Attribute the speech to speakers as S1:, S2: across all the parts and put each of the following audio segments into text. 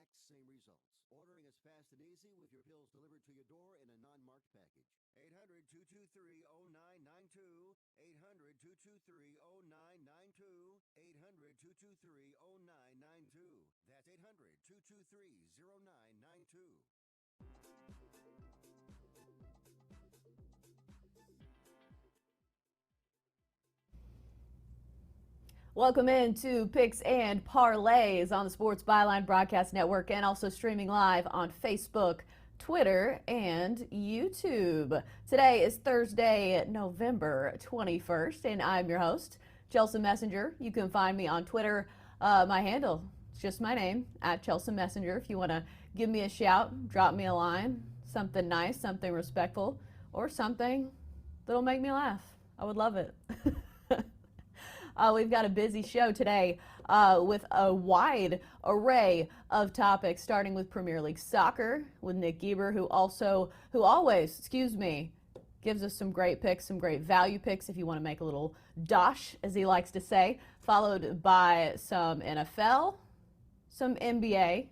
S1: exact same results. Ordering is fast and easy with your pills delivered to your door in a non-marked package. 800-223-0992. 800-223-0992. 800-223-0992. That's 800-223-0992.
S2: Welcome into Picks and Parlays on the Sports Byline Broadcast Network and also streaming live on Facebook, Twitter, and YouTube. Today is Thursday, November 21st, and I'm your host, Chelsa Messinger. You can find me on Twitter. My handle is just my name, at Chelsa Messinger. If you want to give me a shout, drop me a line, something nice, something respectful, or something that'll make me laugh. I would love it. We've got a busy show today with a wide array of topics, starting with Premier League soccer with Nick Geber, who always, gives us some great picks, some great value picks if you want to make a little dosh, as he likes to say, followed by some NFL, some NBA,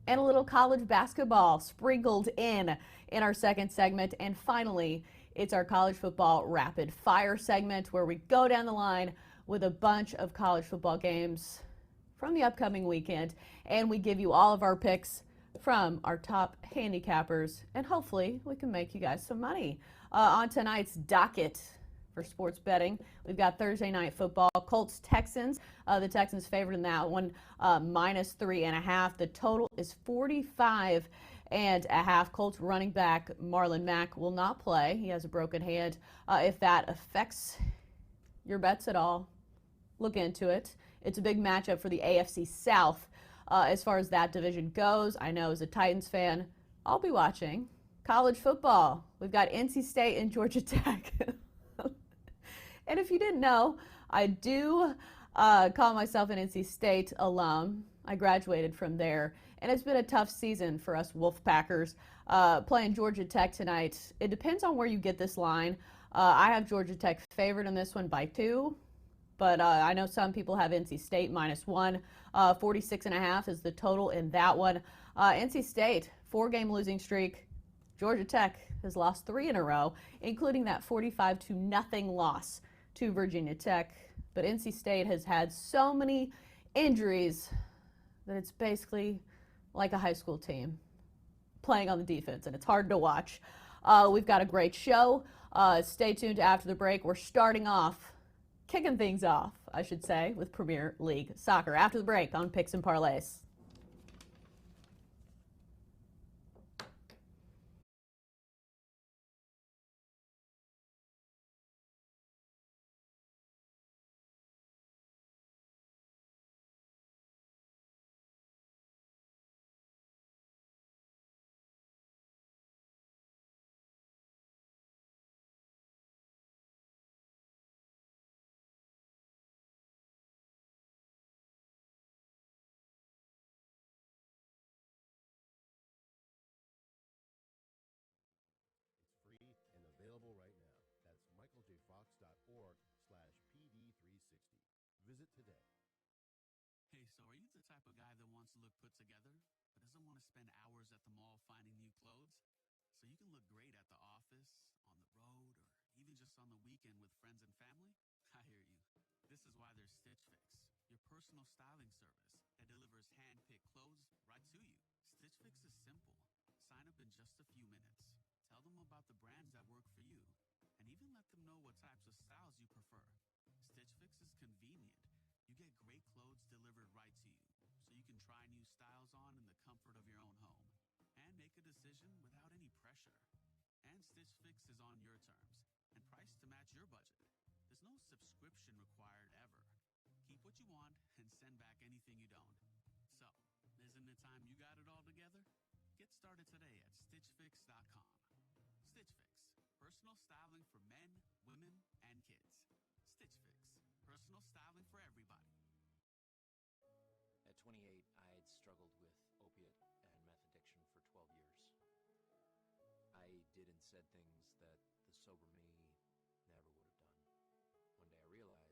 S2: and a little college basketball sprinkled in our second segment. And finally, it's our college football rapid fire segment where we go down the line with a bunch of college football games from the upcoming weekend, and we give you all of our picks from our top handicappers, and hopefully we can make you guys some money. On tonight's docket for sports betting, we've got Thursday night football, Colts Texans. The Texans favored in that one, minus 3.5. The total is 45.5. Colts running back Marlon Mack will not play. He has a broken hand. If that affects your bets at all, look into it. It's a big matchup for the AFC South as far as that division goes. I know as a Titans fan, I'll be watching college football. We've got NC State and Georgia Tech. And if you didn't know, I do call myself an NC State alum. I graduated from there, and it's been a tough season for us Wolfpackers. Playing Georgia Tech tonight, it depends on where you get this line. I have Georgia Tech favored in this one by 2. But I know some people have NC State -1. 46.5 is the total in that one. NC State, 4-game losing streak. Georgia Tech has lost 3 in a row, including that 45-0 loss to Virginia Tech. But NC State has had so many injuries that it's basically like a high school team playing on the defense, and it's hard to watch. We've got a great show. Stay tuned after the break. We're kicking things off, I should say, with Premier League soccer after the break on Picks and Parlays.
S1: Available right now. That's michaeljfox.org/PD360. Visit today.
S3: Hey, so are you the type of guy that wants to look put together, but doesn't want to spend hours at the mall finding new clothes? So you can look great at the office, on the road, or even just on the weekend with friends and family? I hear you. This is why there's Stitch Fix, your personal styling service that delivers hand-picked clothes right to you. Stitch Fix is simple. Sign up in just a few minutes. Tell them about the brands that work for you, and even let them know what types of styles you prefer. Stitch Fix is convenient. You get great clothes delivered right to you, so you can try new styles on in the comfort of your own home, and make a decision without any pressure. And Stitch Fix is on your terms, and priced to match your budget. There's no subscription required ever. Keep what you want, and send back anything you don't. So, isn't it time you got it all together? Get started today at StitchFix.com. Stitch Fix, personal styling for men, women, and kids. Stitch Fix, personal styling for everybody.
S4: At 28, I had struggled with opiate and meth addiction for 12 years. I did and said things that the sober me never would have done. One day I realized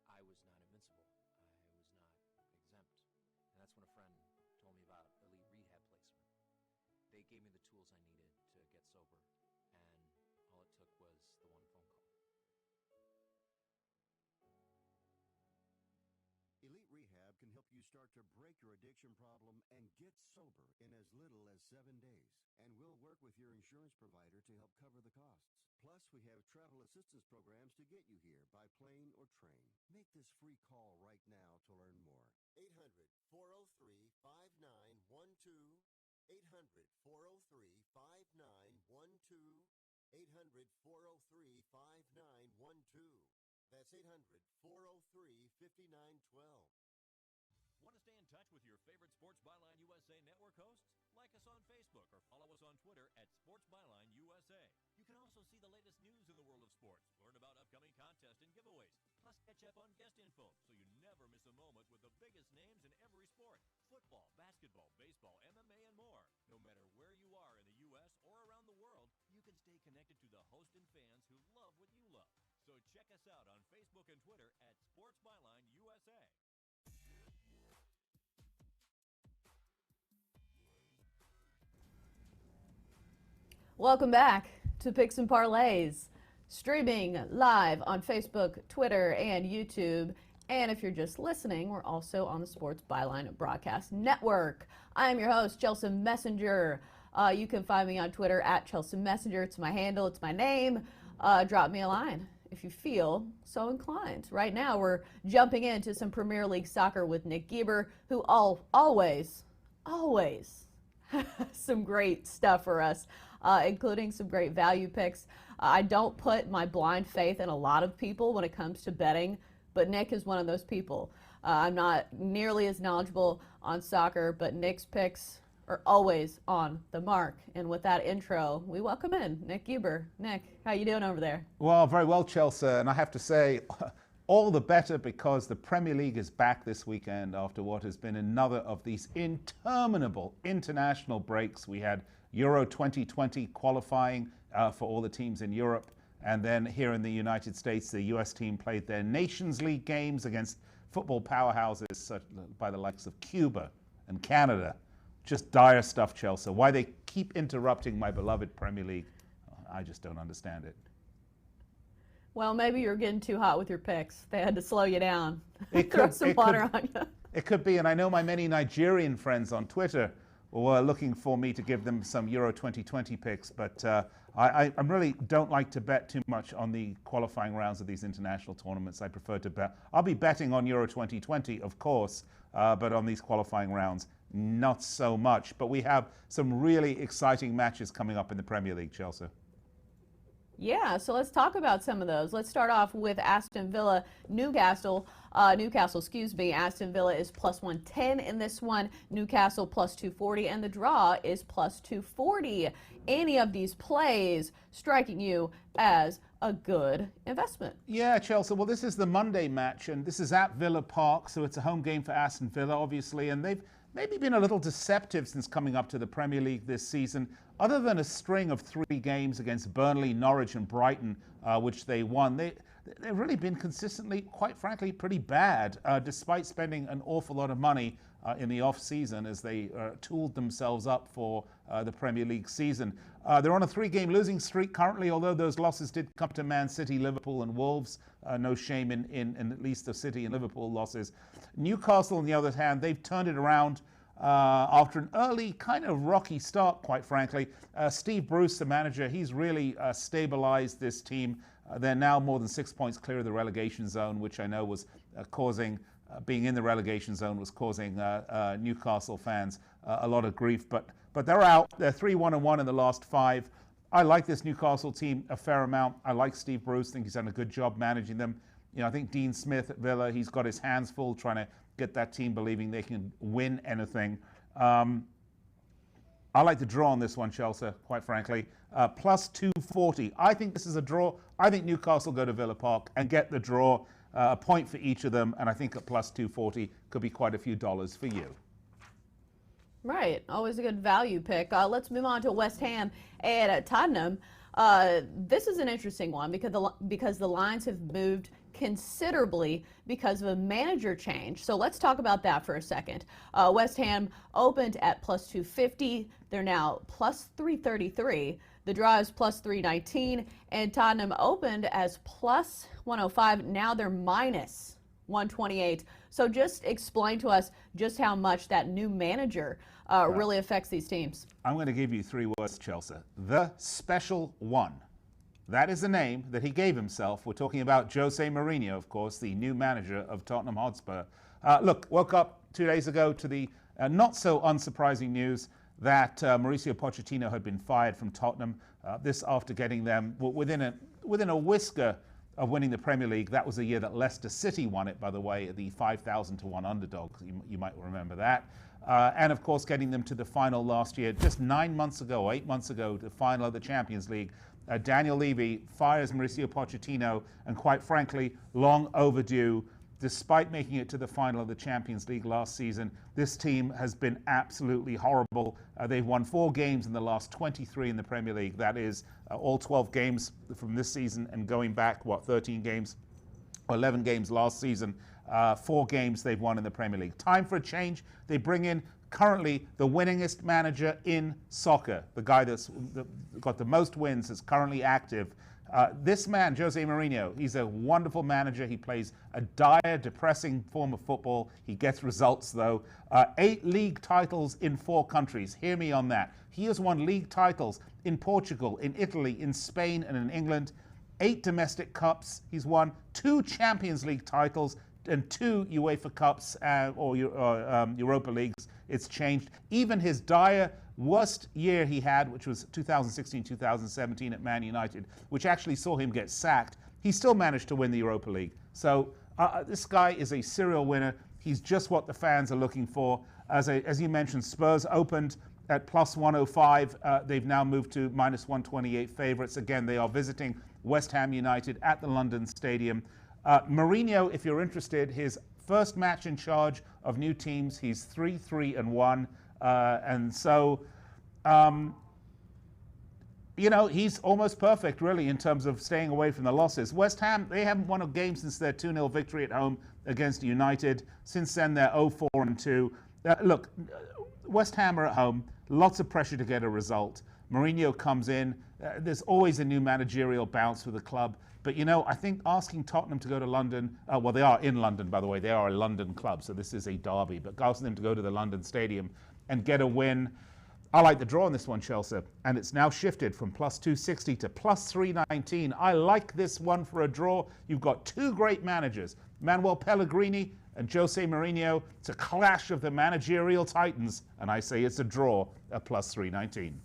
S4: I was not invincible. I was not exempt. And that's when a friend told me about a gave me the tools I needed to get sober, and all it took was the one phone call.
S1: Elite Rehab can help you start to break your addiction problem and get sober in as little as 7 days. And we'll work with your insurance provider to help cover the costs. Plus, we have travel assistance programs to get you here by plane or train. Make this free call right now to learn more. 800-403-5912. 800-403-5912. 800-403-5912. That's 800-403-5912.
S5: Want to stay in touch with your favorite Sports Byline USA Network hosts? Like us on Facebook or follow us on Twitter at Sports Byline USA. You can also see the latest news in the world of sports, learn about upcoming contests and giveaways, plus catch up on guest info so you never miss a moment with the biggest names in every sport. Football, basketball, baseball, MMA, and more. No matter where you are in the U.S. or around the world, you can stay connected to the host and fans who love what you love. So check us out on Facebook and Twitter at Sports Byline USA.
S2: Welcome back to Picks and Parlays, streaming live on Facebook, Twitter, and YouTube. And if you're just listening, we're also on the Sports Byline Broadcast Network. I'm your host, Chelsa Messinger. You can find me on Twitter at Chelsea Messenger. It's my handle. It's my name. Drop me a line if you feel so inclined. Right now, we're jumping into some Premier League soccer with Nick Geber, who always some great stuff for us, including some great value picks. I don't put my blind faith in a lot of people when it comes to betting, but Nick is one of those people. I'm not nearly as knowledgeable on soccer, but Nick's picks are always on the mark. And with that intro, we welcome in Nick Geber. Nick, how you doing over there?
S6: Well, very well, Chelsea. And I have to say, all the better because the Premier League is back this weekend after what has been another of these interminable international breaks. We had Euro 2020 qualifying for all the teams in Europe. And then here in the United States, the U.S. team played their Nations League games against football powerhouses such by the likes of Cuba and Canada. Just dire stuff, Chelsea. Why they keep interrupting my beloved Premier League, I just don't understand it.
S2: Well, maybe you're getting too hot with your picks. They had to slow you down.
S6: Throw
S2: some water on you.
S6: It could be, and I know my many Nigerian friends on Twitter were looking for me to give them some Euro 2020 picks, but I really don't like to bet too much on the qualifying rounds of these international tournaments. I prefer to bet. I'll be betting on Euro 2020, of course, but on these qualifying rounds, not so much. But we have some really exciting matches coming up in the Premier League, Chelsea.
S2: Yeah, so let's talk about some of those. Let's start off with Aston Villa, Newcastle. Aston Villa is plus 110 in this one. Newcastle plus 240, and the draw is plus 240. Any of these plays striking you as a good investment?
S6: Yeah, Chelsea. Well, this is the Monday match, and this is at Villa Park, so it's a home game for Aston Villa, obviously, and they've maybe been a little deceptive since coming up to the Premier League this season. Other than a string of 3 games against Burnley, Norwich, and Brighton, which they won, they've really been consistently, quite frankly, pretty bad, despite spending an awful lot of money in the off-season as they tooled themselves up for the Premier League season. They're on a 3-game losing streak currently, although those losses did come to Man City, Liverpool, and Wolves. No shame in at least the City and Liverpool losses. Newcastle, on the other hand, they've turned it around after an early kind of rocky start, quite frankly. Steve Bruce, the manager, he's really stabilized this team. They're now more than 6 points clear of the relegation zone, which I know was causing, being in the relegation zone was causing Newcastle fans a lot of grief. But they're out. They're 3-1-1 in the last 5. I like this Newcastle team a fair amount. I like Steve Bruce. I think he's done a good job managing them. You know, I think Dean Smith at Villa, he's got his hands full trying to get that team believing they can win anything. I like the draw on this one, Chelsea, quite frankly. Plus 240. I think this is a draw. I think Newcastle go to Villa Park and get the draw. A point for each of them, and I think at plus 240 could be quite a few dollars for you.
S2: Right, always a good value pick. Let's move on to West Ham and Tottenham. This is an interesting one because the lines have moved considerably because of a manager change. So let's talk about that for a second. West Ham opened at plus 250. They're now plus 333. The draw is plus 319. And Tottenham opened as plus 105. Now they're minus 128. So just explain to us just how much that new manager really affects these teams.
S6: I'm going to give you 3 words, Chelsea. The Special One. That is the name that he gave himself. We're talking about Jose Mourinho, of course, the new manager of Tottenham Hotspur. Look, woke up 2 days ago to the not so unsurprising news that Mauricio Pochettino had been fired from Tottenham. This after getting them within a whisker of winning the Premier League. That was the year that Leicester City won it, by the way, the 5,000 to 1 underdog. You might remember that. And of course, getting them to the final last year, just 9 months ago, 8 months ago, the final of the Champions League. Daniel Levy fires Mauricio Pochettino, and quite frankly, long overdue. Despite making it to the final of the Champions League last season, this team has been absolutely horrible. They've won 4 games in the last 23 in the Premier League. That is all 12 games from this season, and going back, 13 games, or 11 games last season. 4 games they've won in the Premier League. Time for a change. They bring in currently the winningest manager in soccer, the guy that's got the most wins, is currently active. This man, Jose Mourinho, he's a wonderful manager. He plays a dire, depressing form of football. He gets results, though. 8 league titles in 4 countries. Hear me on that. He has won league titles in Portugal, in Italy, in Spain, and in England. 8 domestic cups. He's won 2 Champions League titles and 2 UEFA Cups or Europa Leagues. It's changed. Even his dire worst year he had, which was 2016-2017 at Man United, which actually saw him get sacked, he still managed to win the Europa League. So this guy is a serial winner. He's just what the fans are looking for. As you mentioned, Spurs opened at plus 105. They've now moved to minus 128 favourites. Again, they are visiting West Ham United at the London Stadium. Mourinho, if you're interested, his first match in charge of new teams, he's 3-3-1. And so, he's almost perfect, really, in terms of staying away from the losses. West Ham, they haven't won a game since their 2-0 victory at home against United. Since then, they're 0-4-2. Look, West Ham are at home. Lots of pressure to get a result. Mourinho comes in. There's always a new managerial bounce for the club. But, I think asking Tottenham to go to London, they are in London, by the way. They are a London club, so this is a derby. But asking them to go to the London Stadium and get a win, I like the draw on this one, Chelsea. And it's now shifted from plus 260 to plus 319. I like this one for a draw. You've got 2 great managers, Manuel Pellegrini and Jose Mourinho. It's a clash of the managerial titans. And I say it's a draw at plus 319.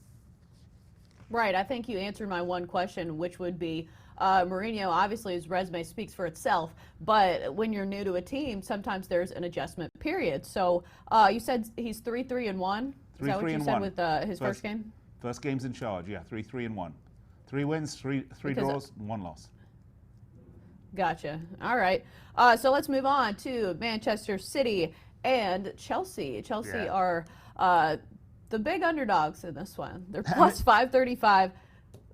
S2: Right. I think you answered my one question, which would be, Mourinho, obviously his resume speaks for itself, but when you're new to a team, sometimes there's an adjustment period. So you said he's 3-3-1. Is that what you said with his first game?
S6: First game's in charge, yeah, 3-3-1. 3 wins, three draws, 1 loss.
S2: Gotcha. All right. So let's move on to Manchester City and Chelsea. Chelsea are the big underdogs in this one. They're plus 535.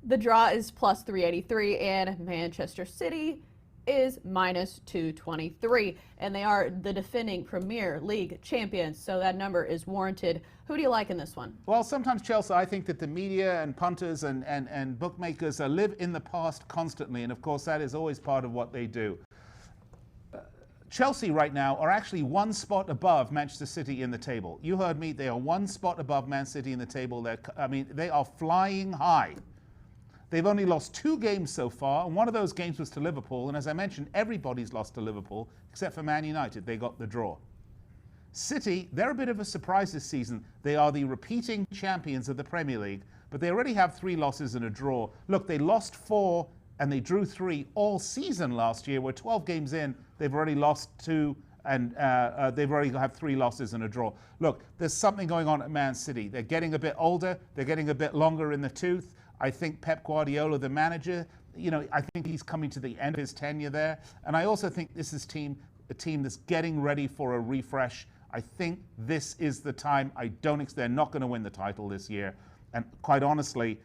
S2: The draw is plus 383, and Manchester City is minus 223. And they are the defending Premier League champions, so that number is warranted. Who do you like in this one?
S6: Well, sometimes, Chelsea, I think that the media and punters and bookmakers live in the past constantly, and of course that is always part of what they do. Chelsea right now are actually 1 spot above Manchester City in the table. You heard me, they are 1 spot above Man City in the table. They are flying high. They've only lost 2 games so far, and one of those games was to Liverpool. And as I mentioned, everybody's lost to Liverpool, except for Man United. They got the draw. City, they're a bit of a surprise this season. They are the repeating champions of the Premier League, but they already have 3 losses and a draw. Look, they lost 4 and they drew 3 all season last year. We're 12 games in. They've already lost 2 and they've already have 3 losses and a draw. Look, there's something going on at Man City. They're getting a bit older. They're getting a bit longer in the tooth. I think Pep Guardiola, the manager, I think he's coming to the end of his tenure there. And I also think this is a team that's getting ready for a refresh. I think this is the time. They're not going to win the title this year. And quite honestly,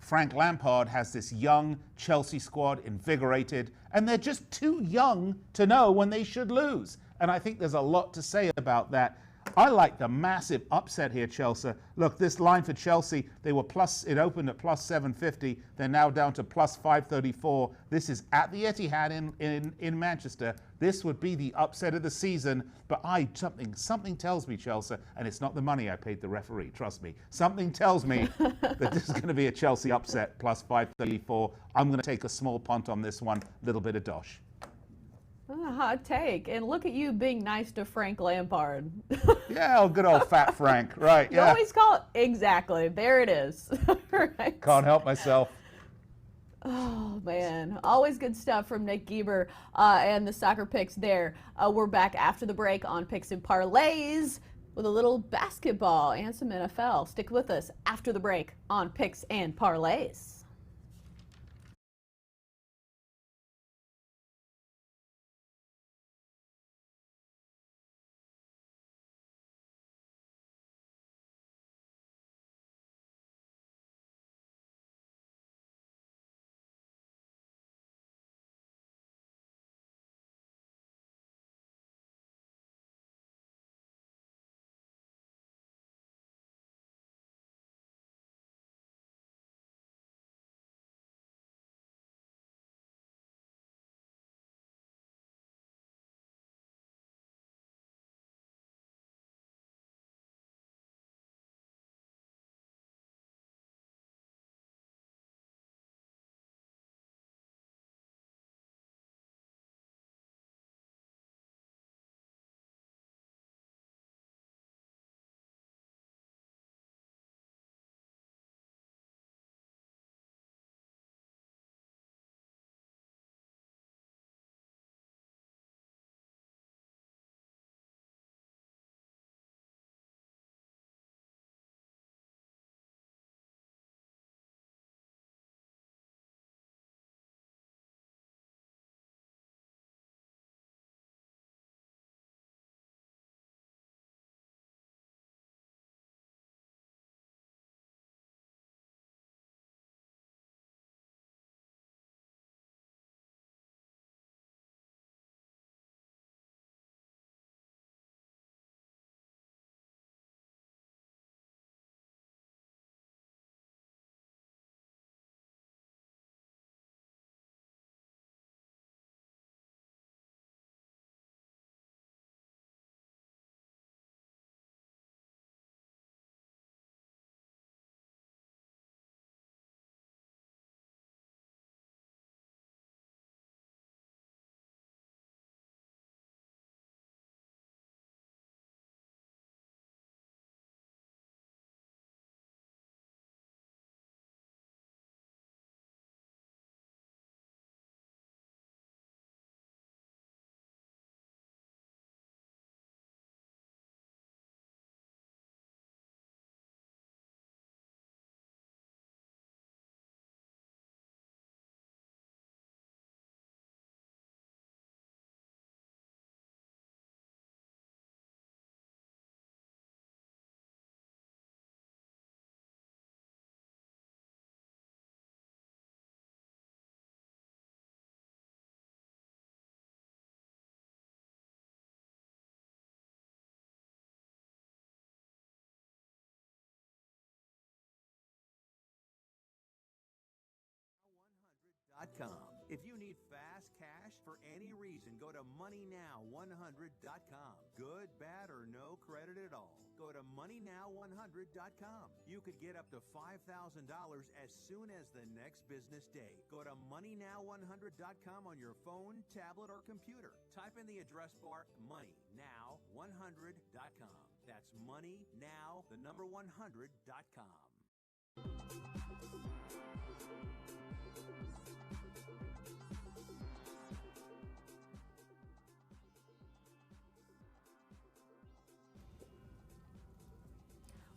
S6: Frank Lampard has this young Chelsea squad, invigorated, and they're just too young to know when they should lose. And I think there's a lot to say about that. I like the massive upset here, Chelsea. Look, this line for Chelsea, it opened at plus 750. They're now down to plus 534. This is at the Etihad in Manchester. This would be the upset of the season, but something tells me, Chelsea, and it's not the money I paid the referee, trust me. Something tells me that this is going to be a Chelsea upset, plus 534. I'm going to take a small punt on this one, little bit of dosh.
S2: Hot take. And look at you being nice to Frank Lampard.
S6: Yeah, oh, good old fat Frank, right?
S2: You
S6: Yeah.
S2: always call it, exactly. There it is. Right.
S6: Can't help myself.
S2: Oh, man. Always good stuff from Nick Geber and the soccer picks there. We're back after the break on Picks and Parlays with a little basketball and some NFL. Stick with us after the break on Picks and Parlays.
S7: If you need fast cash for any reason, go to moneynow100.com. Good, bad, or no credit at all. Go to moneynow100.com. You could get up to $5,000 as soon as the next business day. Go to moneynow100.com on your phone, tablet, or computer. Type in the address bar moneynow100.com. That's moneynow100.com.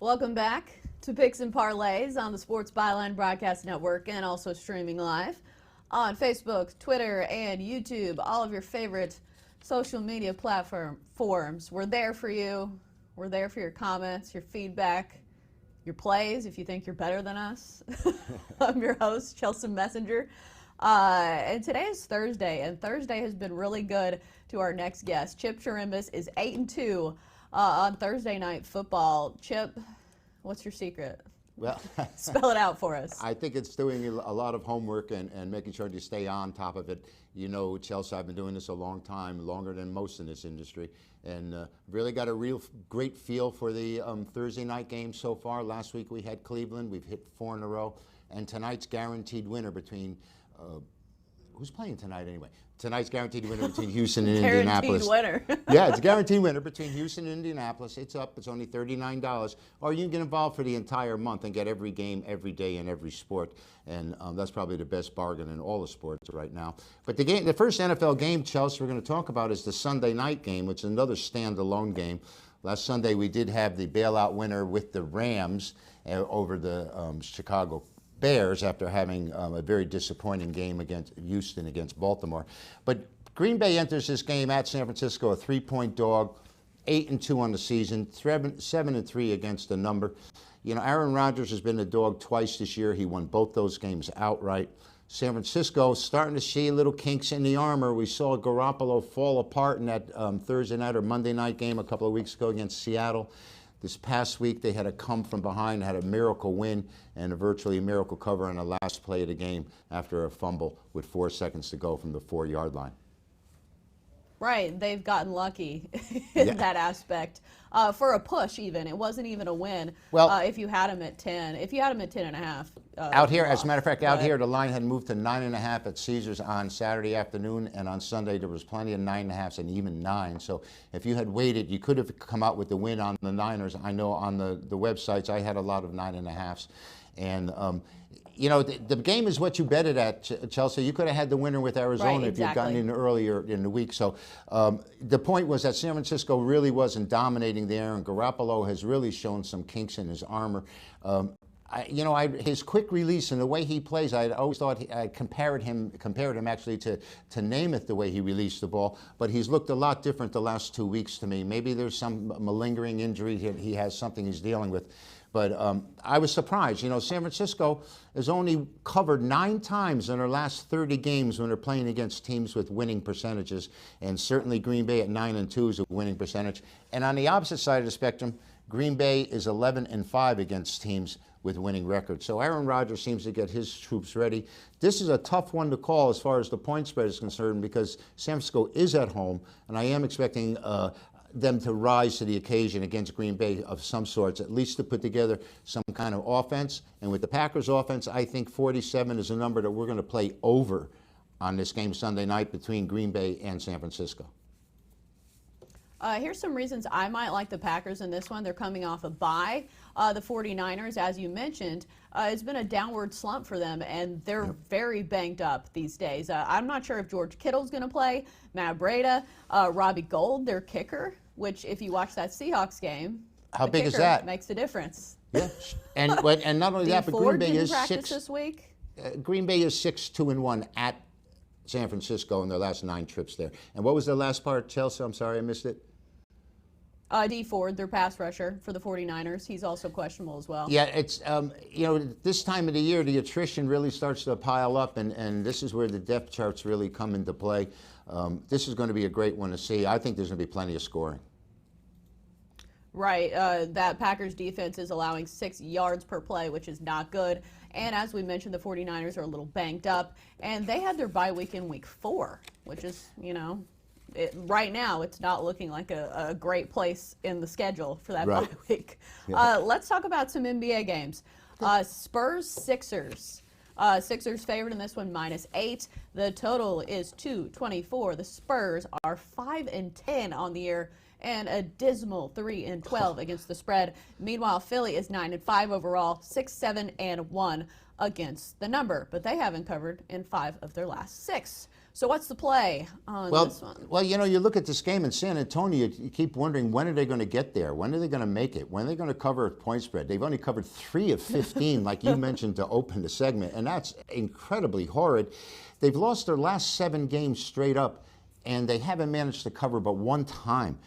S2: Welcome back to Picks and Parlays on the Sports Byline Broadcast Network and also streaming live on Facebook, Twitter, and YouTube. All of your favorite social media platforms. We're there for you. We're there for your comments, your feedback, your plays if you think you're better than us. I'm your host, Chelsa Messinger. And today is Thursday, and Thursday has been really good to our next guest. Chip Chirimbes is 8-2 on Thursday Night Football. Chip, what's your secret?
S8: Well,
S2: spell it out for us.
S8: I think it's doing a lot of homework and making sure you stay on top of it. You know, Chelsea, I've been doing this a long time, longer than most in this industry, and really got a real great feel for the Thursday night game so far. Last week we had Cleveland. We've hit 4 in a row, and tonight's guaranteed winner between who's playing tonight anyway? Tonight's guaranteed winner between Houston and Indianapolis.
S2: Guaranteed winner.
S8: Yeah, it's a guaranteed winner between Houston and Indianapolis. It's up. It's only $39. Or you can get involved for the entire month and get every game, every day, in every sport. And that's probably the best bargain in all the sports right now. But the first NFL game, Chelsea, we're going to talk about is the Sunday night game, which is another standalone game. Last Sunday we did have the bailout winner with the Rams over the Chicago Bears after having a very disappointing game against Houston against Baltimore. But Green Bay enters this game at San Francisco, a 3-point dog, 8-2 on the season, 7-3 against the number. You know, Aaron Rodgers has been a dog twice this year. He won both those games outright. San Francisco starting to see little kinks in the armor. We saw Garoppolo fall apart in that Thursday night or Monday night game a couple of weeks ago against Seattle. This past week, they had to come from behind, had a miracle win, and a virtually miracle cover on the last play of the game after a fumble with 4 seconds to go from the 4-yard line.
S2: Right, they've gotten lucky in that aspect. For a push, even. It wasn't even a win. Well, if you had them at 10. If you had them at 10.5.
S8: Out here, as a matter of fact, out here, the line had moved to 9.5 at Caesars on Saturday afternoon, and on Sunday there was plenty of 9.5s and even 9. So if you had waited, you could have come out with the win on the Niners. I know on the websites I had a lot of 9.5s. And you know, the game is what you betted at, Chelsea. You could have had the winner with Arizona if you'd gotten in earlier in the week. So the point was that San Francisco really wasn't dominating there, and Garoppolo has really shown some kinks in his armor. His quick release and the way he plays, I always thought I compared him actually to Namath, the way he released the ball. But he's looked a lot different the last 2 weeks to me. Maybe there's some malingering injury. He has something he's dealing with. But I was surprised. You know, San Francisco has only covered 9 times in their last 30 games when they're playing against teams with winning percentages. And certainly Green Bay at 9-2 is a winning percentage. And on the opposite side of the spectrum, Green Bay is 11-5 against teams with winning records. So Aaron Rodgers seems to get his troops ready. This is a tough one to call as far as the point spread is concerned because San Francisco is at home, and I am expecting them to rise to the occasion against Green Bay of some sorts, at least to put together some kind of offense. And with the Packers offense, I think 47 is a number that we're going to play over on this game Sunday night between Green Bay and San Francisco.
S2: Here's some reasons I might like the Packers in this one. They're coming off a bye. The 49ers, as you mentioned, it's been a downward slump for them, and they're very banged up these days. I'm not sure if George Kittle's going to play, Matt Breida, Robbie Gould, their kicker, which if you watch that Seahawks game,
S8: how big is that?
S2: Makes a difference.
S8: Yeah, and not only that, but Green Bay is
S2: practice this week.
S8: Green Bay is 6-2-1 at San Francisco in their last 9 trips there. And what was the last part, Chelsea? I'm sorry, I missed it.
S2: D Ford, their pass rusher for the 49ers. He's also questionable as well.
S8: Yeah, it's, this time of the year, the attrition really starts to pile up, and this is where the depth charts really come into play. This is going to be a great one to see. I think there's going to be plenty of scoring.
S2: Right. That Packers defense is allowing 6 yards per play, which is not good. And as we mentioned, the 49ers are a little banged up, and they had their bye week in week 4, which is, right now, it's not looking like a great place in the schedule for that bye week. Yeah. Let's talk about some NBA games. Spurs-Sixers. Sixers favored in this one, -8. The total is 224. The Spurs are 5-10 on the year and a dismal 3-12 against the spread. Meanwhile, Philly is 9-5 overall, 6-7-1 against the number, but they haven't covered in 5 of their last 6. So what's the play on this one?
S8: Well, you look at this game in San Antonio, you keep wondering, when are they going to get there? When are they going to make it? When are they going to cover a point spread? They've only covered 3 of 15, like you mentioned, to open the segment, and that's incredibly horrid. They've lost their last 7 games straight up, and they haven't managed to cover but 1 time.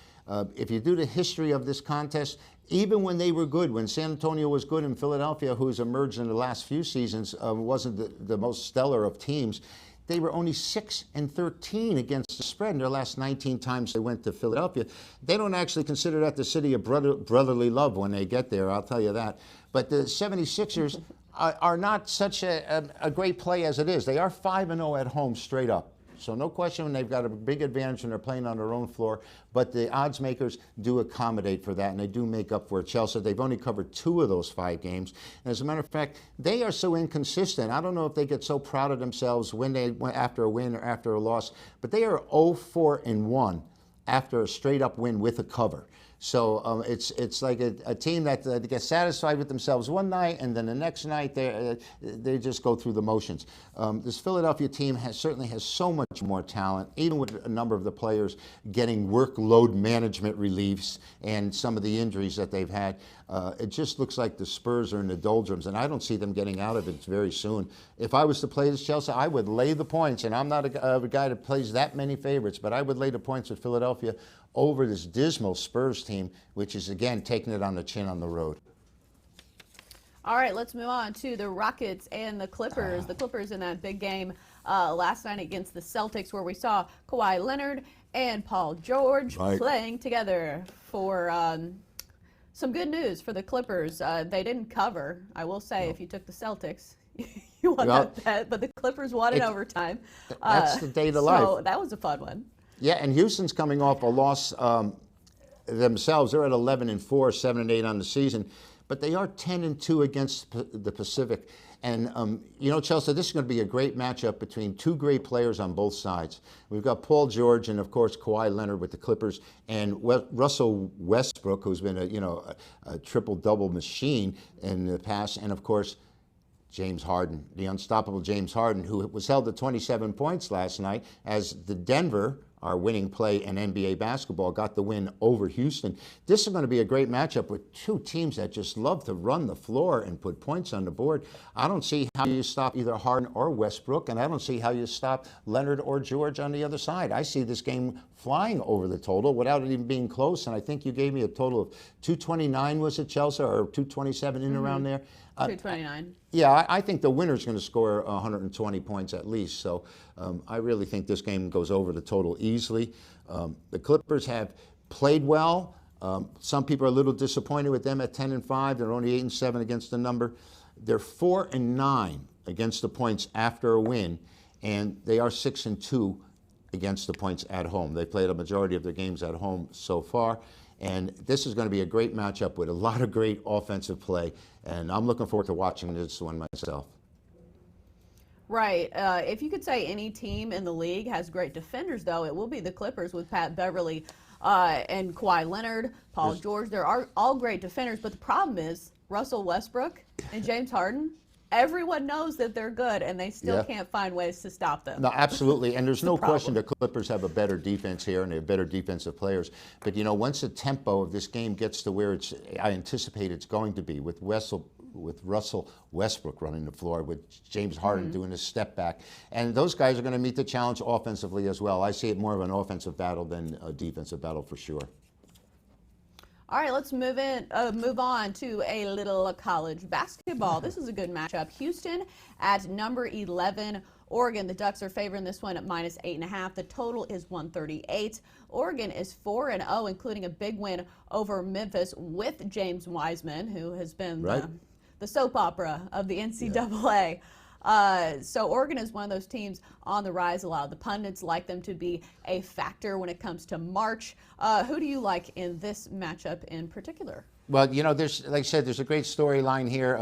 S8: If you do the history of this contest, even when they were good, when San Antonio was good and Philadelphia, who's emerged in the last few seasons, wasn't the most stellar of teams, they were only 6-13 against the spread in their last 19 times they went to Philadelphia. They don't actually consider that the city of brotherly love when they get there, I'll tell you that. But the 76ers are not such a great play as it is. They are 5-0 at home straight up. So no question, they've got a big advantage when they're playing on their own floor. But the odds makers do accommodate for that, and they do make up for it. Chelsea, they've only covered 2 of those 5 games. And as a matter of fact, they are so inconsistent. I don't know if they get so proud of themselves when they went after a win or after a loss, but they are 0-4-1 after a straight-up win with a cover. So it's like a team that gets satisfied with themselves one night, and then the next night they just go through the motions. This Philadelphia team certainly has so much more talent, even with a number of the players getting workload management reliefs and some of the injuries that they've had. It just looks like the Spurs are in the doldrums, and I don't see them getting out of it very soon. If I was to play this Chelsea, I would lay the points, and I'm not a guy that plays that many favorites, but I would lay the points with Philadelphia over this dismal Spurs team, which is, again, taking it on the chin on the road.
S2: All right, let's move on to the Rockets and the Clippers. The Clippers in that big game last night against the Celtics, where we saw Kawhi Leonard and Paul George playing together for some good news for the Clippers. They didn't cover, I will say, if you took the Celtics. You won that bet, but the Clippers won in overtime.
S8: That's the day to life.
S2: So that was a fun one.
S8: Yeah, and Houston's coming off a loss themselves. They're at 11-4, 7-8 on the season, but they are 10-2 against the Pacific. And you know, Chelsea, this is going to be a great matchup between 2 great players on both sides. We've got Paul George and, of course, Kawhi Leonard with the Clippers, and Russell Westbrook, who's been a triple-double machine in the past, and of course, James Harden, the unstoppable James Harden, who was held to 27 points last night as the Denver, our winning play in NBA basketball, got the win over Houston. This is going to be a great matchup with 2 teams that just love to run the floor and put points on the board. I don't see how you stop either Harden or Westbrook, and I don't see how you stop Leonard or George on the other side. I see this game flying over the total without it even being close, and I think you gave me a total of 229, was it, Chelsea, or 227 in around there?
S2: 229.
S8: Yeah, I think the winner's going to score 120 points at least. So I really think this game goes over the total easily. The Clippers have played well. Some people are a little disappointed with them at 10-5. They're only 8-7 against the number. They're 4-9 against the points after a win, and they are 6-2 against the points at home. They played a majority of their games at home so far. And this is going to be a great matchup with a lot of great offensive play. And I'm looking forward to watching this one myself.
S2: Right. If you could say any team in the league has great defenders, though, it will be the Clippers with Pat Beverly and Kawhi Leonard, Paul George. They're all great defenders. But the problem is Russell Westbrook and James Harden. Everyone knows that they're good, and they still can't find ways to stop them.
S8: No, absolutely. And there's no question the Clippers have a better defense here, and they have better defensive players. But, you know, once the tempo of this game gets to where I anticipate it's going to be, with Russell Westbrook running the floor, with James Harden doing his step back, and those guys are going to meet the challenge offensively as well. I see it more of an offensive battle than a defensive battle for sure.
S2: All right, let's move on to a little college basketball. This is a good matchup. Houston at number 11. Oregon, the Ducks are favoring this one at -8.5. The total is 138. Oregon is 4-0, including a big win over Memphis with James Wiseman, who has been the soap opera of the NCAA. So Oregon is one of those teams on the rise. A lot of the pundits like them to be a factor when it comes to March. Who do you like in this matchup in particular?
S8: Well, you know, there's, like I said, there's a great storyline here.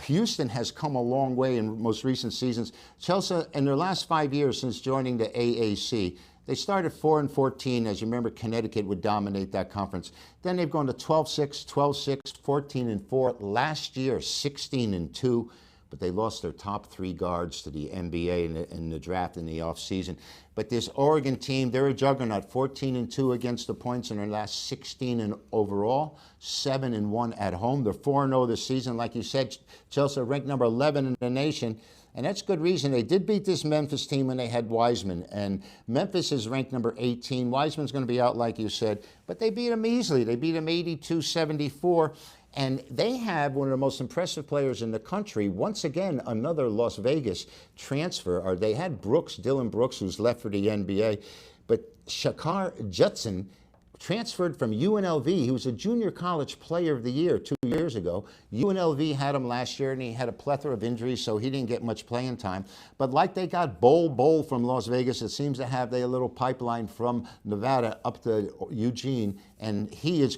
S8: Houston has come a long way in most recent seasons. Chelsea, in their last 5 years since joining the AAC, they started 4-14. As you remember, Connecticut would dominate that conference. Then they've gone to 12-6, 12-6, 14-4. Last year, 16-2. But they lost their top 3 guards to the NBA in the draft in the offseason. But this Oregon team, they're a juggernaut, 14-2 against the points in their last 16 overall, 7-1 at home. They're 4-0 this season. Like you said, Chelsea ranked number 11 in the nation. And that's good reason. They did beat this Memphis team when they had Wiseman. And Memphis is ranked number 18. Wiseman's going to be out, like you said. But they beat them easily. They beat them 82-74. And they have one of the most impressive players in the country. Once again, another Las Vegas transfer. Or they had Dylan Brooks, who's left for the NBA. But Shakar Judson transferred from UNLV. He was a junior college player of the year 2 years ago. UNLV had him last year, and he had a plethora of injuries, so he didn't get much playing time. But like they got Bol from Las Vegas, it seems to have a little pipeline from Nevada up to Eugene, and he is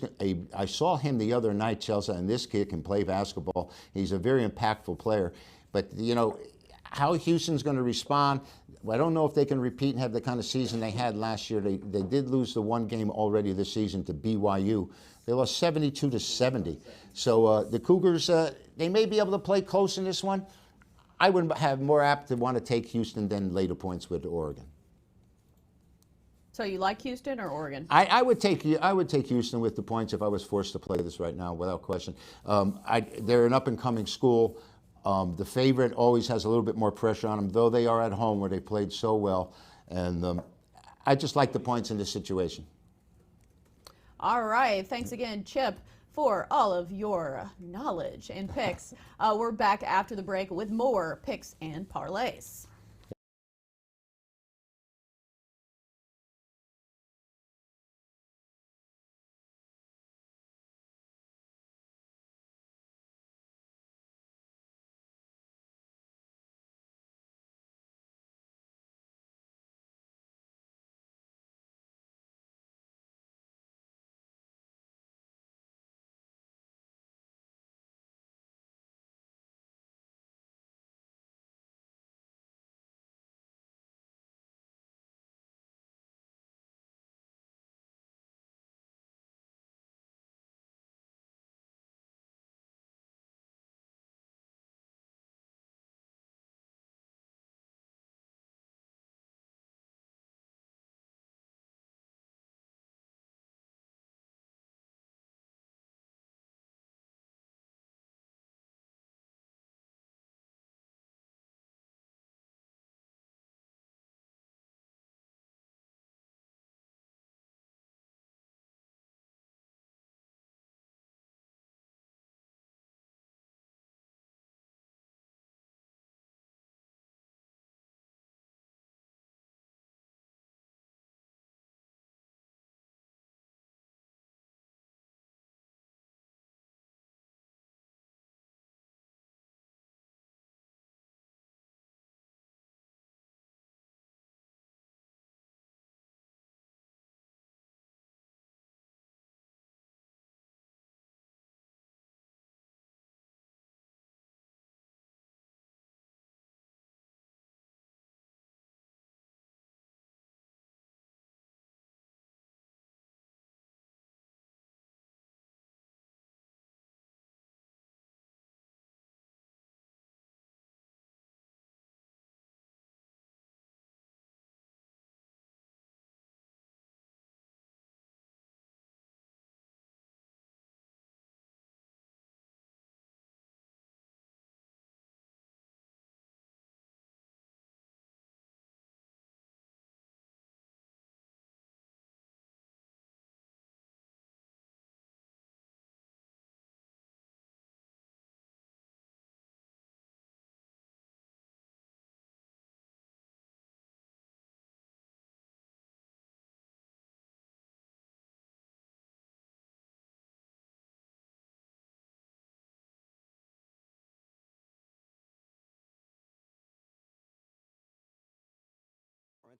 S8: I saw him the other night, Chelsea, and this kid can play basketball. He's a very impactful player. But, you know, how Houston's going to respond, I don't know if they can repeat and have the kind of season they had last year. They did lose the one game already this season to BYU. They lost 72-70. So the Cougars, they may be able to play close in this one. I would have more apt to want to take Houston than lay the points with Oregon.
S2: So you like Houston or Oregon?
S8: I would take Houston with the points if I was forced to play this right now, without question. They're an up-and-coming school. The favorite always has a little bit more pressure on them, though they are at home where they played so well. And I just like the points in this situation.
S2: All right. Thanks again, Chip, for all of your knowledge and picks. We're back after the break with more picks and parlays.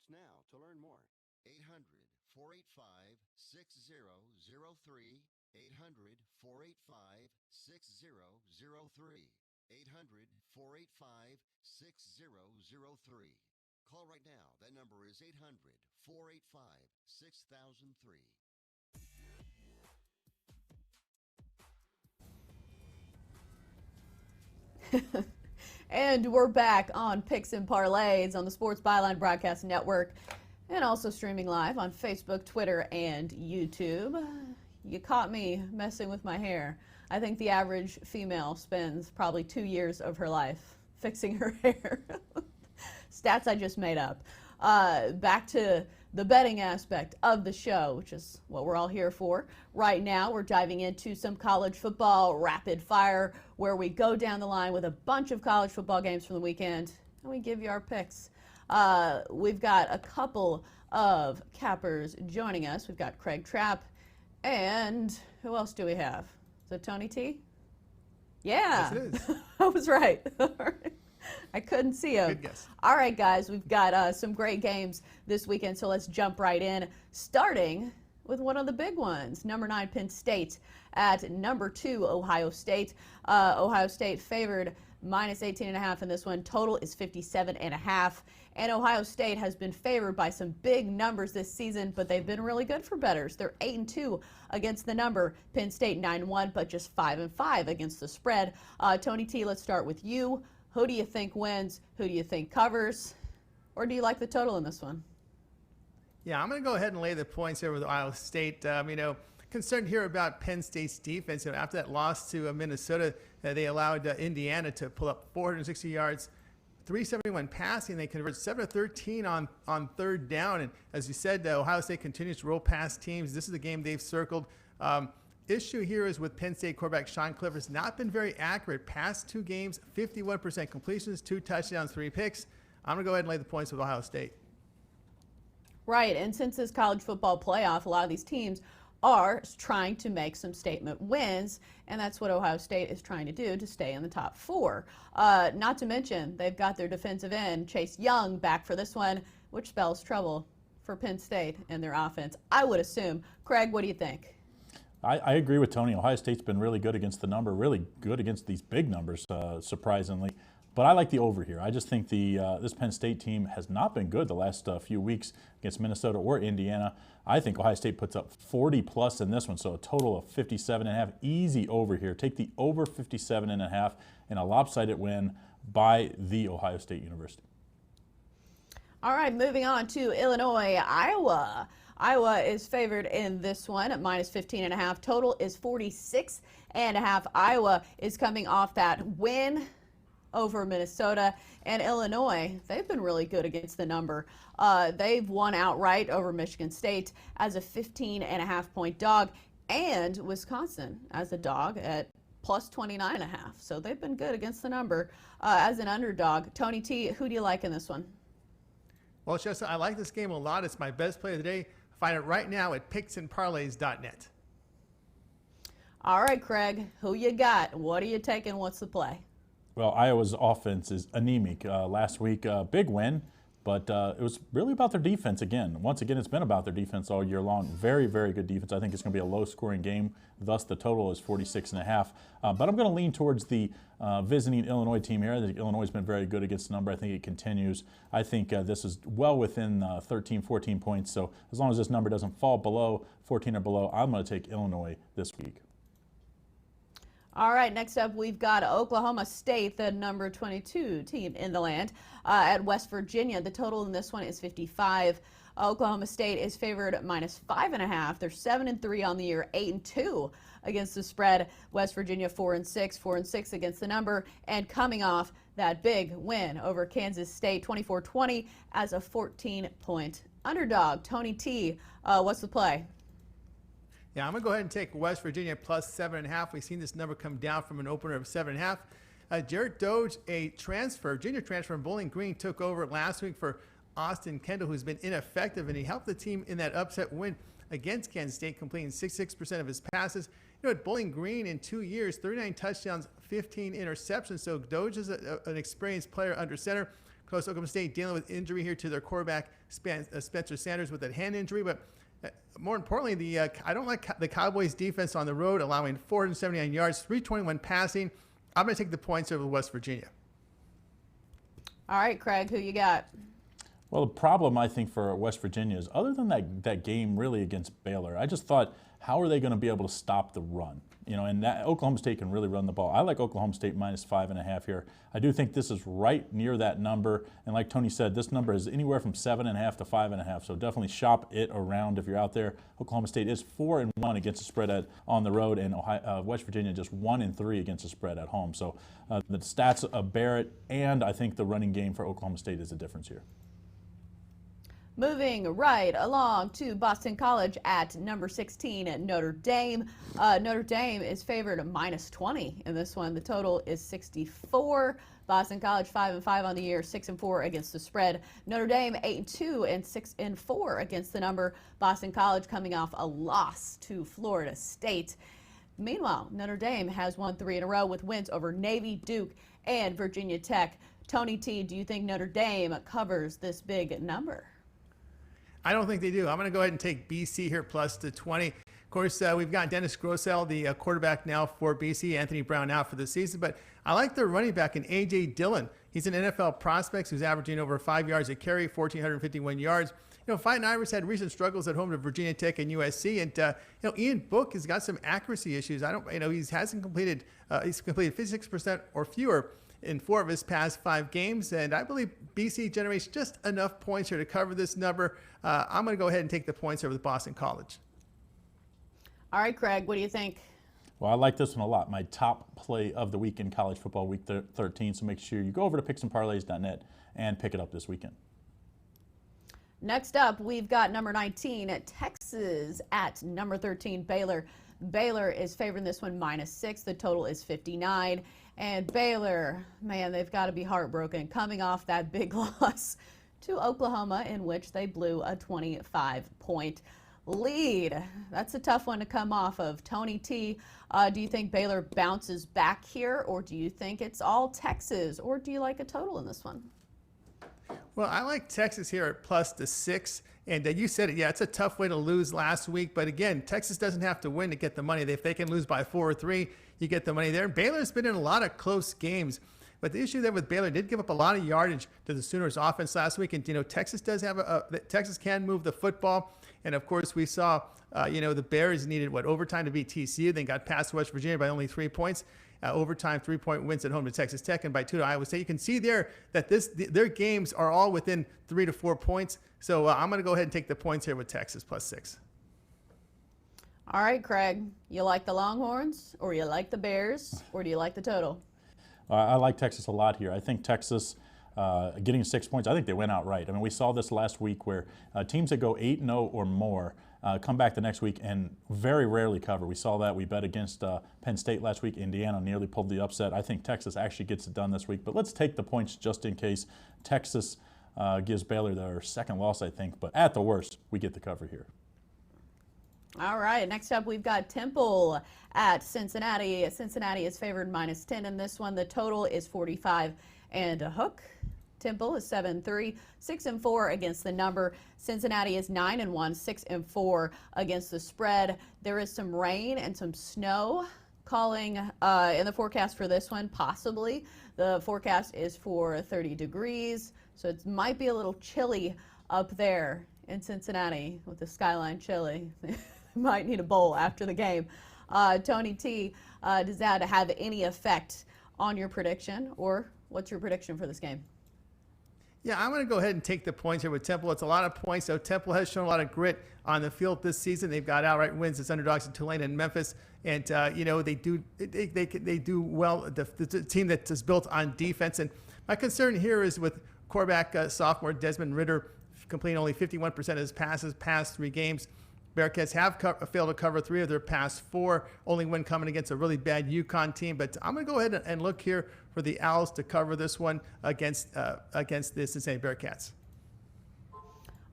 S1: Now to learn more. 800-485-6003. 800-485-6003. 800-485-6003. Call right now. That number is 800-485-6003.
S2: And we're back on Picks and Parlays on the Sports Byline Broadcast Network and also streaming live on Facebook, Twitter, and YouTube. You caught me messing with my hair. I think the average female spends probably 2 years of her life fixing her hair. Stats I just made up. Back to the betting aspect of the show, which is what we're all here for. Right now, we're diving into some college football rapid fire, where we go down the line with a bunch of college football games from the weekend, and we give you our picks. We've got a couple of cappers joining us. We've got Craig Trapp, and who else do we have? Is it Tony T? Yeah.
S9: Yes, it is.
S2: I was right. I couldn't see him.
S9: Good guess.
S2: All right, guys, we've got some great games this weekend, so let's jump right in, starting with one of the big ones. Number 9, Penn State at number 2, Ohio State. Ohio State favored minus 18.5 in this one. Total is 57.5. And Ohio State has been favored by some big numbers this season, but they've been really good for bettors. They're 8-2 against the number. Penn State 9-1, but just 5-5 against the spread. Tony T, let's start with you. Who do you think wins? Who do you think covers? Or do you like the total in this one?
S9: Yeah, I'm going to go ahead and lay the points here with Ohio State. Concerned here about Penn State's defense. After that loss to Minnesota, they allowed Indiana to pull up 460 yards, 371 passing. They converted 7 of 13 on third down. And as you said, Ohio State continues to roll past teams. This is the game they've circled. Issue here is with Penn State quarterback Sean Clifford has not been very accurate. Past 2 games, 51% completions, 2 touchdowns, 3 picks. I'm going to go ahead and lay the points with Ohio State.
S2: Right, and since this college football playoff, a lot of these teams are trying to make some statement wins, and that's what Ohio State is trying to do to stay in the top 4. Not to mention, they've got their defensive end, Chase Young, back for this one, which spells trouble for Penn State and their offense, I would assume. Craig, what do you think?
S10: I agree with Tony. Ohio State's been really good against the number, really good against these big numbers, surprisingly. But I like the over here. I just think this Penn State team has not been good the last few weeks against Minnesota or Indiana. I think Ohio State puts up 40+ in this one, so a total of 57.5. Easy over here. Take the over 57.5 and a lopsided win by the Ohio State University.
S2: All right, moving on to Illinois, Iowa. Iowa is favored in this one at minus 15.5. Total is 46.5. Iowa is coming off that win over Minnesota. And Illinois, they've been really good against the number. They've won outright over Michigan State as a 15.5-point dog, and Wisconsin as a dog at plus 29.5. So they've been good against the number as an underdog. Tony T, who do you like in this one?
S9: Well, Chelsea, I like this game a lot. It's my best play of the day. Find it right now at picksandparlays.net.
S2: All right, Craig, who you got? What are you taking? What's the play?
S10: Well, Iowa's offense is anemic. Last week, big win, but it was really about their defense again. Once again, it's been about their defense all year long. Very, very good defense. I think it's going to be a low-scoring game. Thus, the total is 46.5. But I'm going to lean towards the visiting Illinois team here. I think Illinois has been very good against the number. I think it continues. I think this is well within 13, 14 points. So as long as this number doesn't fall below 14 or below, I'm going to take Illinois this week.
S2: All right, next up we've got Oklahoma State, the number 22 team in the land, at West Virginia. The total in this one is 55. Oklahoma State is favored at minus 5.5. They're 7-3 on the year, 8-2 against the spread. West Virginia 4-6, 4-6 against the number, and coming off that big win over Kansas State, 24-20 as a 14-point underdog. Tony T, what's the play?
S9: Yeah, I'm going to go ahead and take West Virginia plus 7.5. We've seen this number come down from an opener of 7.5. Jarrett Doge, a transfer, junior transfer from Bowling Green, took over last week for Austin Kendall, who's been ineffective, and he helped the team in that upset win against Kansas State, completing 66% of his passes. At Bowling Green in 2 years, 39 touchdowns, 15 interceptions. So Doge is an experienced player under center. Of course, Oklahoma State dealing with injury here to their quarterback, Spencer Sanders, with that hand injury, but more importantly, I don't like the Cowboys' defense on the road, allowing 479 yards, 321 passing. I'm going to take the points over West Virginia.
S2: All right, Craig, who you got?
S10: Well, the problem, I think, for West Virginia is, other than that game really against Baylor, I just thought, how are they going to be able to stop the run? and that Oklahoma State can really run the ball. I like Oklahoma State minus 5.5 here. I do think this is right near that number. And like Tony said, this number is anywhere from 7.5 to 5.5. So definitely shop it around if you're out there. Oklahoma State is 4-1 against the spread on the road, and West Virginia just 1-3 against the spread at home. So the stats bear it, and I think the running game for Oklahoma State is the difference here.
S2: Moving right along to Boston College at number 16 at Notre Dame. Notre Dame is favored minus 20 in this one. The total is 64. Boston College 5-5 on the year, 6-4 against the spread. Notre Dame 8-2 and 6-4 against the number. Boston College coming off a loss to Florida State. Meanwhile, Notre Dame has won 3 in a row with wins over Navy, Duke, and Virginia Tech. Tony T, do you think Notre Dame covers this big number?
S9: I don't think they do. I'm going to go ahead and take BC here plus the 20. Of course, we've got Dennis Grosel, the quarterback now for BC. Anthony Brown out for the season. But I like their running back in A.J. Dillon. He's an NFL prospect who's averaging over 5 yards a carry, 1,451 yards. Fighting Irish had recent struggles at home to Virginia Tech and USC. And, Ian Book has got some accuracy issues. He hasn't completed, he's completed 56% or fewer in 4 of his past 5 games, and I believe BC generates just enough points here to cover this number. I'm going to go ahead and take the points here with Boston College.
S2: All right, Craig, what do you think?
S10: Well, I like this one a lot. My top play of the week in college football, week 13, so make sure you go over to picksandparlays.net and pick it up this weekend.
S2: Next up, we've got number 19 at Texas at number 13, Baylor. Baylor is favoring this one minus 6. The total is 59. And Baylor, man, they've got to be heartbroken coming off that big loss to Oklahoma in which they blew a 25-point lead. That's a tough one to come off of. Tony T, do you think Baylor bounces back here, or do you think it's all Texas, or do you like a total in this one?
S9: Well, I like Texas here at plus the 6. And you said it, yeah, it's a tough way to lose last week. But again, Texas doesn't have to win to get the money. If they can lose by 4 or 3, you get the money there. Baylor's been in a lot of close games. But the issue there with Baylor did give up a lot of yardage to the Sooners offense last week. And, Texas does have Texas can move the football. And, of course, we saw, the Bears needed, overtime to beat TCU. They got past West Virginia by only 3 points. Overtime 3-point wins at home to Texas Tech and by 2 to Iowa State. You can see there that their games are all within 3 to 4 points. So I'm going to go ahead and take the points here with Texas plus 6.
S2: All right, Craig, you like the Longhorns, or you like the Bears, or do you like the total?
S10: I like Texas a lot here. I think Texas getting 6 points, I think they went out right. I mean, we saw this last week where teams that go 8-0 or more come back the next week and very rarely cover. We saw that. We bet against Penn State last week. Indiana nearly pulled the upset. I think Texas actually gets it done this week. But let's take the points just in case. Texas gives Baylor their second loss, I think. But at the worst, we get the cover here.
S2: All right, next up we've got Temple at Cincinnati. Cincinnati is favored minus 10 in this one. The total is 45 and a hook. Temple is 7-3, 6-4 against the number. Cincinnati is 9-1, 6-4 against the spread. There is some rain and some snow calling in the forecast for this one, possibly. The forecast is for 30 degrees, so it might be a little chilly up there in Cincinnati with the skyline chilly. Might need a bowl after the game. Tony T, does that have any effect on your prediction, or what's your prediction for this game?
S9: Yeah, I'm going to go ahead and take the points here with Temple. It's a lot of points, so Temple has shown a lot of grit on the field this season. They've got outright wins as underdogs in Tulane and Memphis, and they do well. The team that is built on defense, and my concern here is with quarterback sophomore Desmond Ridder completing only 51% of his passes past 3 games. Bearcats have failed to cover 3 of their past 4, only win coming against a really bad UConn team. But I'm going to go ahead and look here for the Owls to cover this one against the Cincinnati Bearcats.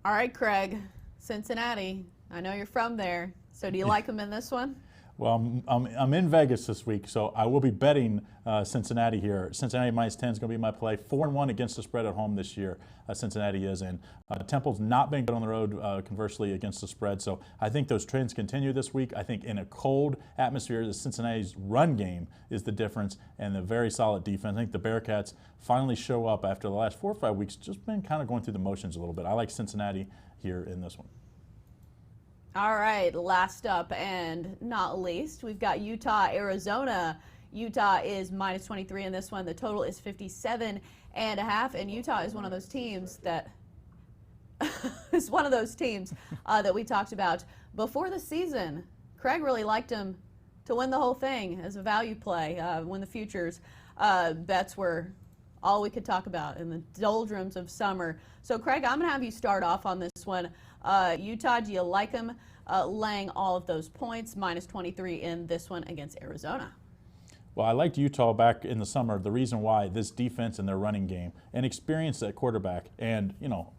S2: All right, Craig, Cincinnati. I know you're from there. So do you like them in this one?
S10: Well, I'm in Vegas this week, so I will be betting Cincinnati here. Cincinnati minus 10 is going to be my play. 4-1 against the spread at home this year, Cincinnati is. And Temple's not been good on the road, conversely, against the spread. So I think those trends continue this week. I think in a cold atmosphere, the Cincinnati's run game is the difference, and the very solid defense. I think the Bearcats finally show up after the last 4 or 5 weeks, just been kind of going through the motions a little bit. I like Cincinnati here in this one.
S2: All right, last up and not least, we've got Utah, Arizona. Utah is minus 23 in this one. The total is 57.5, and Utah is one of those teams that that we talked about before the season. Craig really liked him to win the whole thing as a value play when the futures bets were all we could talk about in the doldrums of summer. So, Craig, I'm going to have you start off on this one. Utah, do you like them laying all of those points, minus 23 in this one against Arizona?
S10: Well, I liked Utah back in the summer. The reason why, this defense and their running game and experience at quarterback. And,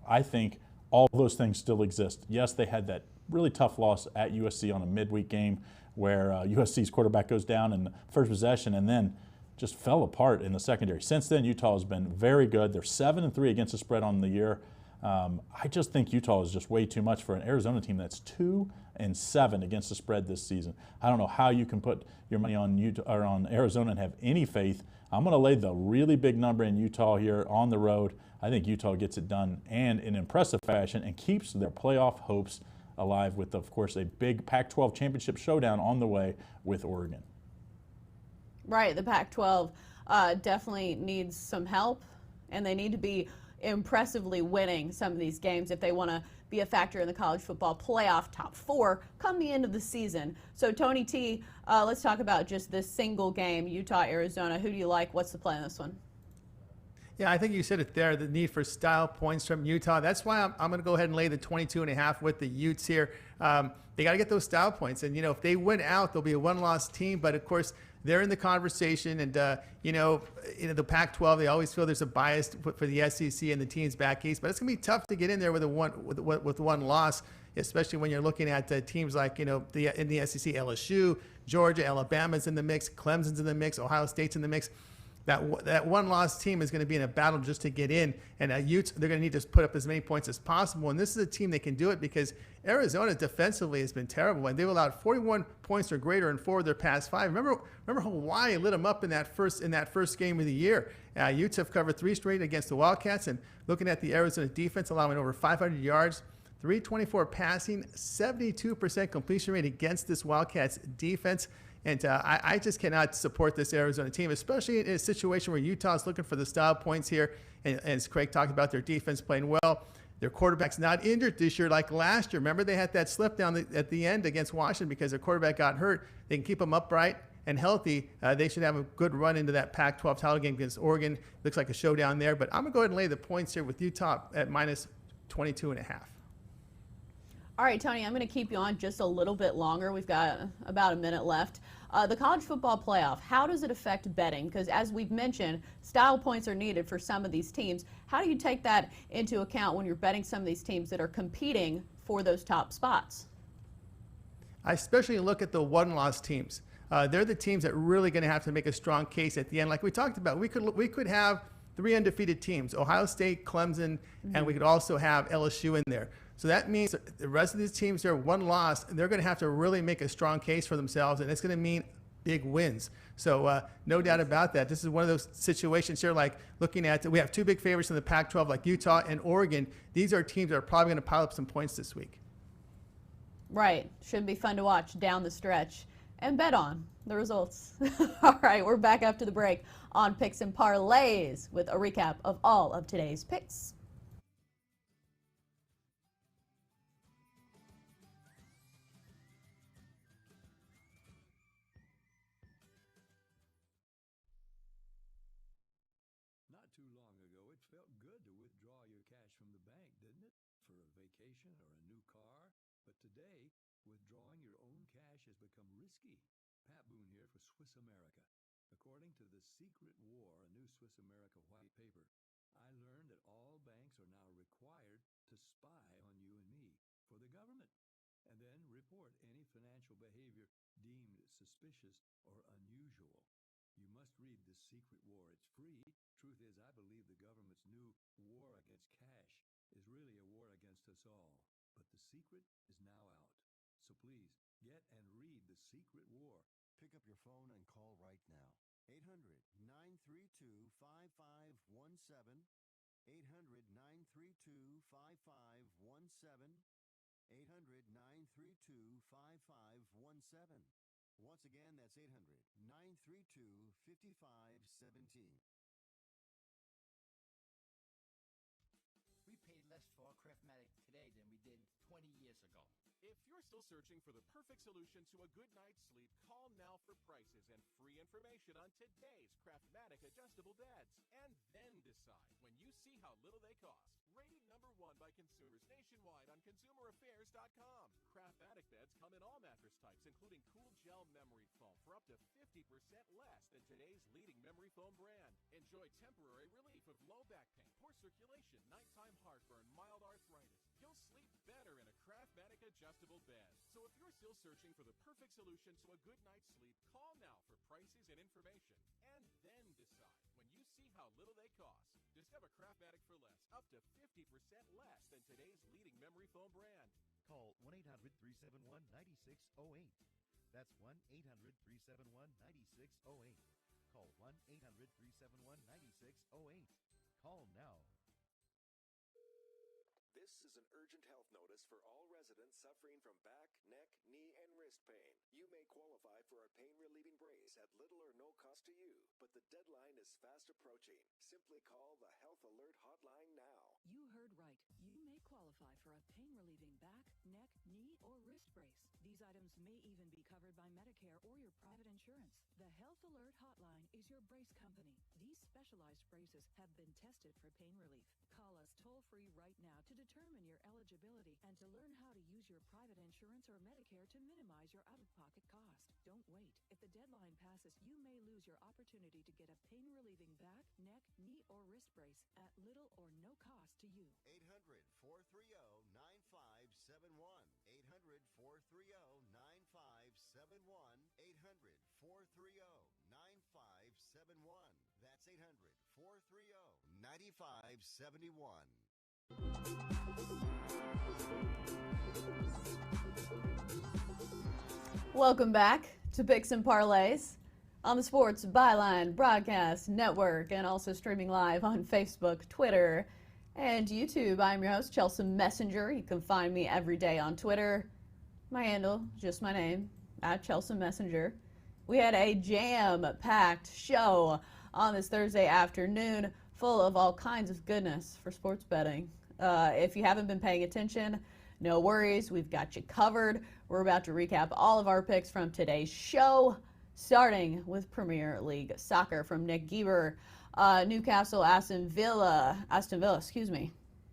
S10: I think all those things still exist. Yes, they had that really tough loss at USC on a midweek game where USC's quarterback goes down in the first possession and then just fell apart in the secondary. Since then, Utah has been very good. They're 7-3 against the spread on the year. I just think Utah is just way too much for an Arizona team that's 2-7 against the spread this season. I don't know how you can put your money on Utah or on Arizona and have any faith. I'm going to lay the really big number in Utah here on the road. I think Utah gets it done and in impressive fashion and keeps their playoff hopes alive with, of course, a big Pac-12 championship showdown on the way with Oregon.
S2: Right, the Pac-12 definitely needs some help, and they need to be impressively winning some of these games if they want to be a factor in the college football playoff top four come the end of the season. So, Tony T, let's talk about just this single game, Utah-Arizona. Who do you like? What's the play on this one?
S9: Yeah, I think you said it there, the need for style points from Utah. That's why I'm going to go ahead and lay the 22.5 with the Utes here. They got to get those style points. And, if they win out, they'll be a one-loss team. But, of course, they're in the conversation. And, the Pac-12, they always feel there's a bias for the SEC and the teams back east. But it's going to be tough to get in there with one loss, especially when you're looking at teams like, in the SEC, LSU, Georgia, Alabama's in the mix, Clemson's in the mix, Ohio State's in the mix. That one-loss team is going to be in a battle just to get in, and Utes, they're going to need to put up as many points as possible. And this is a team that can do it because Arizona defensively has been terrible, and they've allowed 41 points or greater in 4 of their past 5. Remember Hawaii lit them up in that first game of the year. Utes have covered 3 straight against the Wildcats, and looking at the Arizona defense, allowing over 500 yards, 324 passing, 72% completion rate against this Wildcats defense. And I just cannot support this Arizona team, especially in a situation where Utah is looking for the style points here. And as Craig talked about, their defense playing well. Their quarterback's not injured this year like last year. Remember, they had that slip down at the end against Washington because their quarterback got hurt. They can keep them upright and healthy. They should have a good run into that Pac-12 title game against Oregon. Looks like a showdown there. But I'm going to go ahead and lay the points here with Utah at minus 22.5.
S2: All right, Tony, I'm going to keep you on just a little bit longer. We've got about a minute left. The college football playoff, how does it affect betting? Because as we've mentioned, style points are needed for some of these teams. How do you take that into account when you're betting some of these teams that are competing for those top spots?
S9: I especially look at the one-loss teams. They're the teams that really going to have to make a strong case at the end. Like we talked about, we could have 3 undefeated teams, Ohio State, Clemson, and we could also have LSU in there. So that means the rest of these teams are one loss, and they're going to have to really make a strong case for themselves, and it's going to mean big wins. So no doubt about that. This is one of those situations here, like looking at, we have 2 big favorites in the Pac-12, like Utah and Oregon. These are teams that are probably going to pile up some points this week.
S2: Right. Should be fun to watch down the stretch and bet on the results. All right, we're back after the break on Picks and Parlays with a recap of all of today's picks.
S5: Not too long ago, it felt good to withdraw your cash from the bank, didn't it? For a vacation or a new car. But today, withdrawing your own cash has become risky. Pat Boone here for Swiss America. According to The Secret War, a new Swiss America white paper, I learned that all banks are now required to spy on you and me for the government, and then report any financial behavior deemed suspicious or unusual. You must read The Secret War. It's free. Truth is, I believe the government's new war against cash is really a war against us all. But The Secret is now out. So please, get and read The Secret War.
S1: Pick up your phone and call right now. 800-932-5517. 800-932-5517. 800-932-5517. Once again, that's 800-932-5517.
S11: We paid less for our Craftmatic today than we did 20 years ago.
S5: If you're still searching for the perfect solution to a good night's sleep, call now for prices and free information on today's Craftmatic adjustable beds. And then decide when you see how little they cost. Rated #1 by consumers nationwide on consumeraffairs.com. Craftmatic beds come in all mattress types, including cool gel memory foam for up to 50% less than today's leading memory foam brand. Enjoy temporary relief of low back pain, poor circulation, nighttime heartburn, mild arthritis. You'll sleep better in a Craftmatic adjustable bed. So if you're still searching for the perfect solution to a good night's sleep, call now for prices and information. And then decide when you see how little they cost. Discover Craftmatic for less, up to 50% less than today's leading memory foam brand.
S12: Call 1-800-371-9608. That's 1-800-371-9608. Call 1-800-371-9608. Call now.
S13: This is an urgent health notice for all residents suffering from back, neck, knee, and wrist pain. You may qualify for a pain-relieving brace at little or no cost to you, but the deadline is fast approaching. Simply call the Health Alert Hotline now.
S14: You heard right. You may qualify for a pain-relieving back, neck, knee, or wrist brace. These items may even be covered by Medicare or your private insurance. The Health Alert Hotline is your brace company. These specialized braces have been tested for pain relief. Call us toll-free right now to determine your eligibility and to learn how to use your private insurance or Medicare to minimize your out-of-pocket cost. Don't wait. If the deadline passes, you may lose your opportunity to get a pain-relieving back, neck, knee, or wrist brace at little or no cost to you.
S1: 800-430-9571. 800-430-9571. 800-430-9571. That's 800-430-9571.
S2: Welcome back to Picks and Parlays on the Sports Byline Broadcast Network and also streaming live on Facebook, Twitter, and YouTube. I'm your host, Chelsea Messinger. You can find me every day on Twitter. My handle, just my name, at Chelsa Messinger. We had a jam-packed show on this Thursday afternoon full of all kinds of goodness for sports betting. If you haven't been paying attention, no worries. We've got you covered. We're about to recap all of our picks from today's show, starting with Premier League Soccer from Nick Geber. Newcastle, Aston Villa,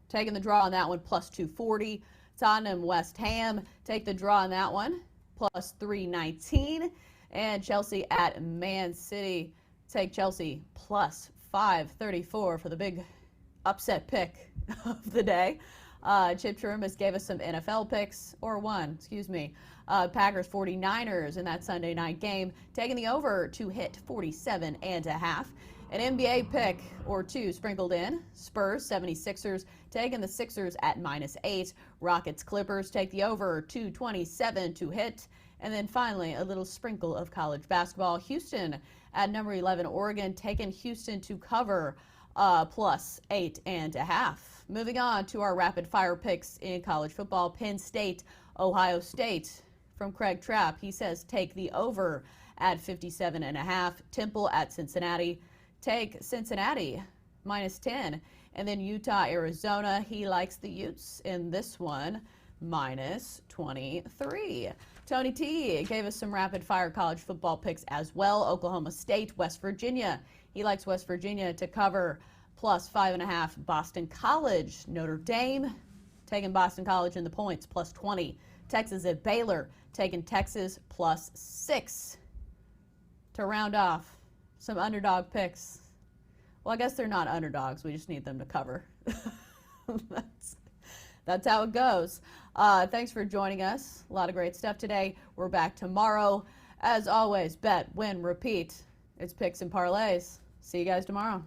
S2: taking the draw on that one, plus 240. Tottenham, West Ham, take the draw on that one, plus 319. And Chelsea at Man City, take Chelsea plus 534 for the big upset pick of the day. Chip Chirimbes gave us some NFL picks, Packers 49ers in that Sunday night game, taking the over to hit 47.5. An NBA pick or two sprinkled in. Spurs 76ers, taking the Sixers at -8. Rockets Clippers take the over 227 to hit. And then finally, a little sprinkle of college basketball. Houston at number 11, Oregon, taking Houston to cover plus 8.5. Moving on to our rapid fire picks in college football. Penn State, Ohio State from Craig Trapp. He says take the over at 57.5. Temple at Cincinnati. Take Cincinnati -10. And then Utah, Arizona. He likes the Utes in this one, -23. Tony T gave us some rapid fire college football picks as well. Oklahoma State, West Virginia. He likes West Virginia to cover plus 5.5. Boston College, Notre Dame, taking Boston College in the points, plus 20. Texas at Baylor, taking Texas plus 6. To round off some underdog picks. Well, I guess they're not underdogs. We just need them to cover. That's how it goes. Thanks for joining us. A lot of great stuff today. We're back tomorrow. As always, bet, win, repeat. It's Picks and Parlays. See you guys tomorrow.